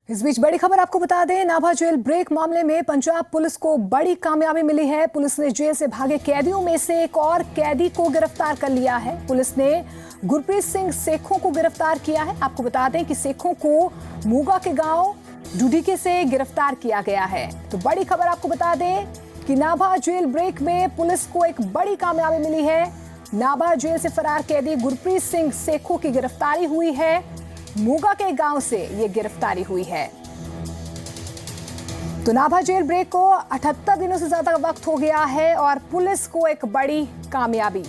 इस बीच बड़ी खबर आपको बता दें, नाभा जेल ब्रेक मामले में पंजाब पुलिस को बड़ी कामयाबी मिली है। पुलिस ने जेल से भागे कैदियों में से एक और कैदी को गिरफ्तार कर लिया है। पुलिस ने गुरप्रीत सिंह सेखों को गिरफ्तार किया है। आपको बता दें कि सेखों को मूगा के गांव ढूढीके से गिरफ्तार किया गया है। तो बड़ी खबर आपको बता दें कि नाभा जेल ब्रेक में पुलिस को एक बड़ी कामयाबी मिली है। नाभा जेल से फरार कैदी गुरप्रीत सिंह सेखों की गिरफ्तारी हुई है। मूगा के गांव से ये गिरफ्तारी हुई है। तो नाभा जेल ब्रेक को 78 दिनों से ज्यादा वक्त हो गया है और पुलिस को एक बड़ी कामयाबी।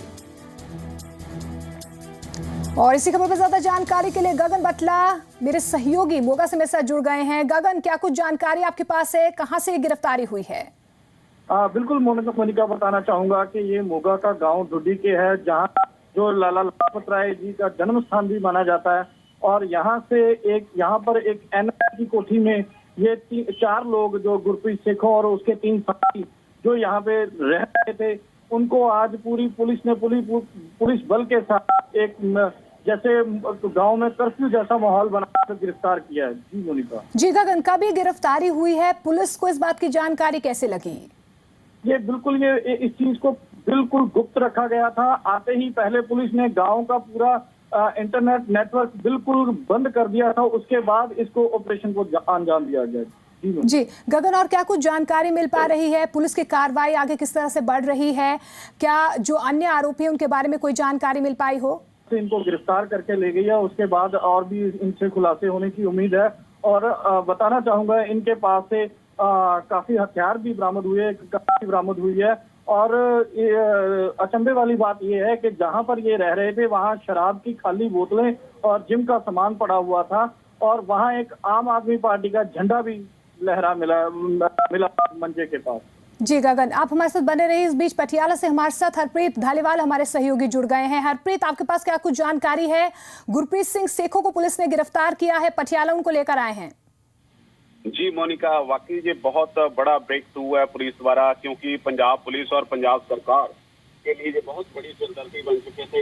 और इसी खबर पर ज्यादा जानकारी के लिए गगन बटला मेरे सहयोगी मोगा से मेरे साथ जुड़ गए हैं। गगन, क्या कुछ जानकारी आपके पास है? कहां से ये गिरफ्तारी हुई है? बिल्कुल मोनिका बताना चाहूंगा कि ये मोगा का गांव ढूढीके है, जहां जो लाला लाजपत राय जी का जन्म स्थान भी माना जाता है। और यहाँ पर एक एनआईए की कोठी में ये 4 लोग, जो गुरप्रीत सेखों और उसके 3 साथी जो यहाँ पे रह रहे थे, उनको आज पूरी पुलिस ने पुलिस बल के साथ एक जैसे गांव में कर्फ्यू जैसा माहौल बनाकर गिरफ्तार किया है। जी मोनिका। जी गगन, कब ये गिरफ्तारी हुई है? पुलिस को इस बात की जानकारी कैसे लगी? ये इस चीज को बिल्कुल गुप्त रखा गया था। आते ही पहले पुलिस ने गांव का पूरा इंटरनेट नेटवर्क बिल्कुल बंद कर दिया था। उसके बाद इसको ऑपरेशन को अंजाम दिया गया। जी गगन, और क्या कुछ जानकारी मिल पा रही है? पुलिस की कार्रवाई आगे किस तरह से बढ़ रही है? क्या जो अन्य आरोपी हैं उनके बारे में कोई जानकारी मिल पाई हो? इनको गिरफ्तार करके ले गई है, उसके बाद और भी इनसे खुलासे होने की उम्मीद है। और बताना चाहूंगा, इनके पास से काफी हथियार भी बरामद हुए, काफी बरामद हुई है। और अचंभे वाली बात यह है कि जहां पर ये रह रहे थे वहां शराब की खाली बोतलें और जिम का सामान पड़ा हुआ था। और वहां एक आम आदमी पार्टी का झंडा भी लहरा मिला मंजे के पास। जी गगन, आप हमारे साथ बने रहिए। इस बीच पटियाला से हमारे साथ हरप्रीत धालीवाल हमारे सहयोगी जुड़ गए हैं। हरप्रीत, आपके पास क्या कुछ जानकारी है? गुरप्रीत सिंह सेखों को पुलिस ने गिरफ्तार किया है, पटियाला उनको लेकर आए हैं। जी मोनिका, वाकई ये बहुत बड़ा ब्रेक थ्रू है पुलिस द्वारा, क्योंकि पंजाब पुलिस और पंजाब सरकार के लिए ये बहुत बड़ी सिरदर्दी बन चुके थे।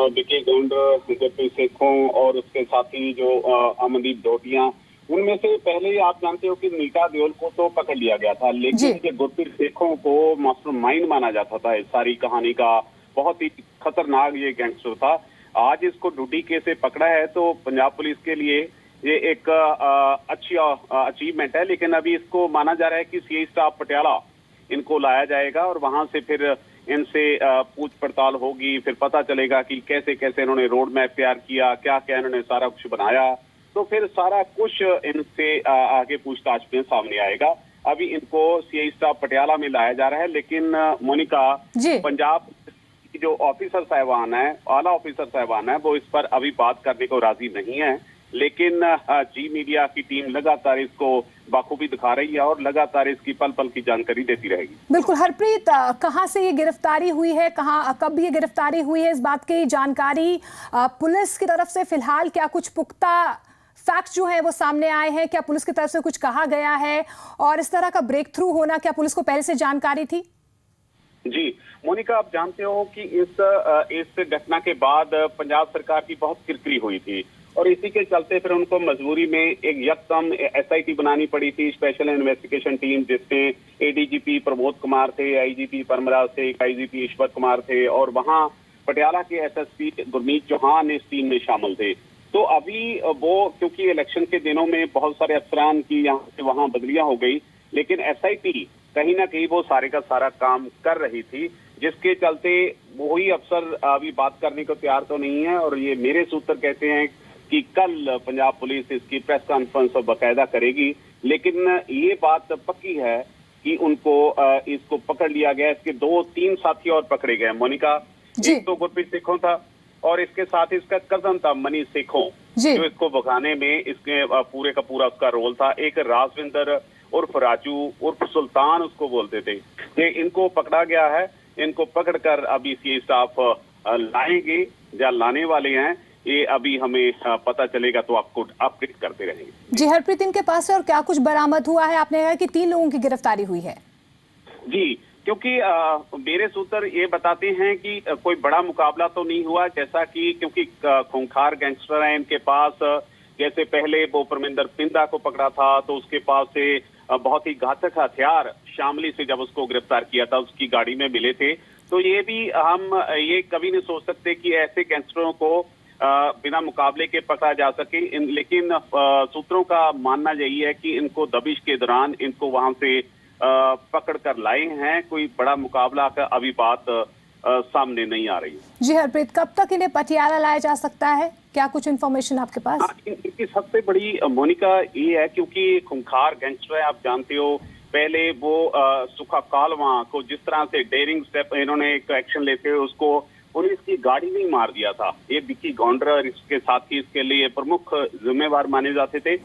विकी गौंड, गुरप्रीत सेखों और उसके साथी जो अमनदीप धोटिया, उनमें से पहले आप जानते हो कि नीता देओल को तो पकड़ लिया गया था, लेकिन ये गुरप्रीत सेखों को मास्टरमाइंड माना जाता था इस सारी कहानी का। बहुत ही खतरनाक ये गैंगस्टर था। आज इसको ढूढीके से पकड़ा है, तो पंजाब पुलिस के लिए ये एक अच्छी अचीवमेंट है। लेकिन अभी इसको माना जा रहा है कि सीआई स्टाफ पटियाला इनको लाया जाएगा और वहां से फिर इनसे पूछ पड़ताल होगी। फिर पता चलेगा कि कैसे कैसे इन्होंने रोड मैप तैयार किया, क्या क्या इन्होंने सारा कुछ बनाया। तो फिर सारा कुछ इनसे आगे पूछताछ में सामने आएगा। अभी इनको सीआई स्टाफ पटियाला में लाया जा रहा है। लेकिन मोनिका, पंजाब की जो ऑफिसर साहिबान है, आला ऑफिसर साहिबान है, वो इस पर अभी बात करने को राजी नहीं है। लेकिन जी मीडिया की टीम लगातार इसको बाखूबी दिखा रही है और लगातार इसकी पल पल की जानकारी देती रहेगी। बिल्कुल हरप्रीत, कहां से ये गिरफ्तारी हुई है, कब ये गिरफ्तारी हुई है, इस बात की जानकारी पुलिस की तरफ से फिलहाल क्या कुछ पुख्ता फैक्ट्स जो है वो सामने आए हैं? क्या पुलिस की तरफ से कुछ कहा गया है? और इस तरह का ब्रेक थ्रू होना, क्या पुलिस को पहले से जानकारी थी? जी मोनिका, आप जानते हो कि इस घटना के बाद पंजाब सरकार की बहुत किरकिरी हुई थी और इसी के चलते फिर उनको मजबूरी में एक यकदम एसआईटी बनानी पड़ी थी, स्पेशल इन्वेस्टिगेशन टीम, जिसमें एडीजीपी प्रमोद कुमार थे, आईजीपी परमराज थे, आईजीपी ईश्वर कुमार थे और वहां पटियाला के एसएसपी गुरमीत चौहान इस टीम में शामिल थे। तो अभी वो, क्योंकि इलेक्शन के दिनों में बहुत सारे अफसरान की यहाँ से वहां बदलियां हो गई, लेकिन एसआईटी कहीं ना कहीं वो सारे का सारा काम कर रही थी, जिसके चलते वही अफसर अभी बात करने को तैयार तो नहीं है। और ये मेरे सूत्र कहते हैं कि कल पंजाब पुलिस इसकी प्रेस कॉन्फ्रेंस बाकायदा करेगी। लेकिन ये बात पक्की है कि उनको इसको पकड़ लिया गया। इसके 2-3 साथी और पकड़े गए मोनिका। एक तो गुरप्रीत सेखों था और इसके साथ इसका कजन था मनीष सेखों, जो इसको भगाने में इसके पूरे का पूरा उसका रोल था। एक राजविंदर उर्फ राजू उर्फ सुल्तान उसको बोलते थे। ये इनको पकड़ा गया है। इनको पकड़कर अभी सीआई स्टाफ लाएंगे या लाने वाले हैं, ये अभी हमें पता चलेगा तो आपको अपडेट करते रहेंगे। जी हरप्रीत, इनके पास से और क्या कुछ बरामद हुआ है? आपने कहा कि 3 लोगों की गिरफ्तारी हुई है। जी, क्योंकि मेरे सूत्र ये बताते हैं कि कोई बड़ा मुकाबला तो नहीं हुआ, जैसा कि क्योंकि खूंखार गैंगस्टर हैं इनके पास, जैसे पहले वो परमिंदर पिंदा को पकड़ा था तो उसके पास से बहुत ही घातक हथियार शामली से जब उसको गिरफ्तार किया था उसकी गाड़ी में मिले थे। तो ये भी हम ये कभी नहीं सोच सकते कि ऐसे गैंगस्टरों को बिना मुकाबले के पकड़ा जा सके। लेकिन सूत्रों का मानना यही है कि इनको दबिश के दौरान इनको वहां से पकड़ कर लाए हैं। कोई बड़ा मुकाबला का अभी बात सामने नहीं आ रही। जी हरप्रीत, कब तक इन्हें पटियाला लाया जा सकता है? क्या कुछ इन्फॉर्मेशन आपके पास? इनकी सबसे बड़ी मोनिका ये है क्योंकि खूंखार गैंगस्टर है, आप जानते हो। पहले वो सुखा कालवा को जिस तरह से डेयरिंग स्टेप इन्होंने एक एक्शन लेते हुए उसको पुलिस की गाड़ी में ही मार दिया था। ये विक्की गौंडर इसके साथ ही इसके लिए प्रमुख जिम्मेवार माने जाते थे।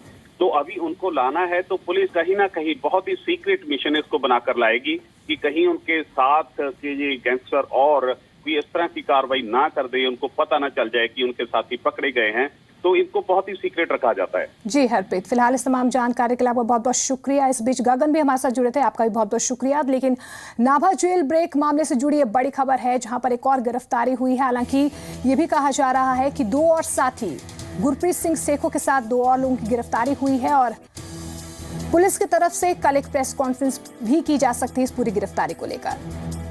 तो अभी उनको लाना है तो पुलिस कहीं ना कहीं बहुत ही सीक्रेट मिशन इसको बनाकर लाएगी कि कहीं उनके साथ के ये गैंगस्टर और कोई इस तरह की कार्रवाई ना कर दे, उनको पता ना चल जाए कि उनके साथी पकड़े गए हैं। तो इनको बहुत ही सीक्रेट रखा जाता है। जी हरप्रीत, फिलहाल इस तमाम जानकारी के लिए आपका बहुत बहुत शुक्रिया। इस बीच गगन भी हमारे साथ जुड़े थे, आपका भी बहुत बहुत शुक्रिया। लेकिन नाभा जेल ब्रेक मामले से जुड़ी ये बड़ी खबर है जहां पर एक और गिरफ्तारी हुई है। हालांकि ये भी कहा जा रहा है कि 2 और साथी गुरप्रीत सिंह सेखों के साथ 2 और लोगों की गिरफ्तारी हुई है और पुलिस की तरफ से कल एक प्रेस कॉन्फ्रेंस भी की जा सकती है इस पूरी गिरफ्तारी को लेकर।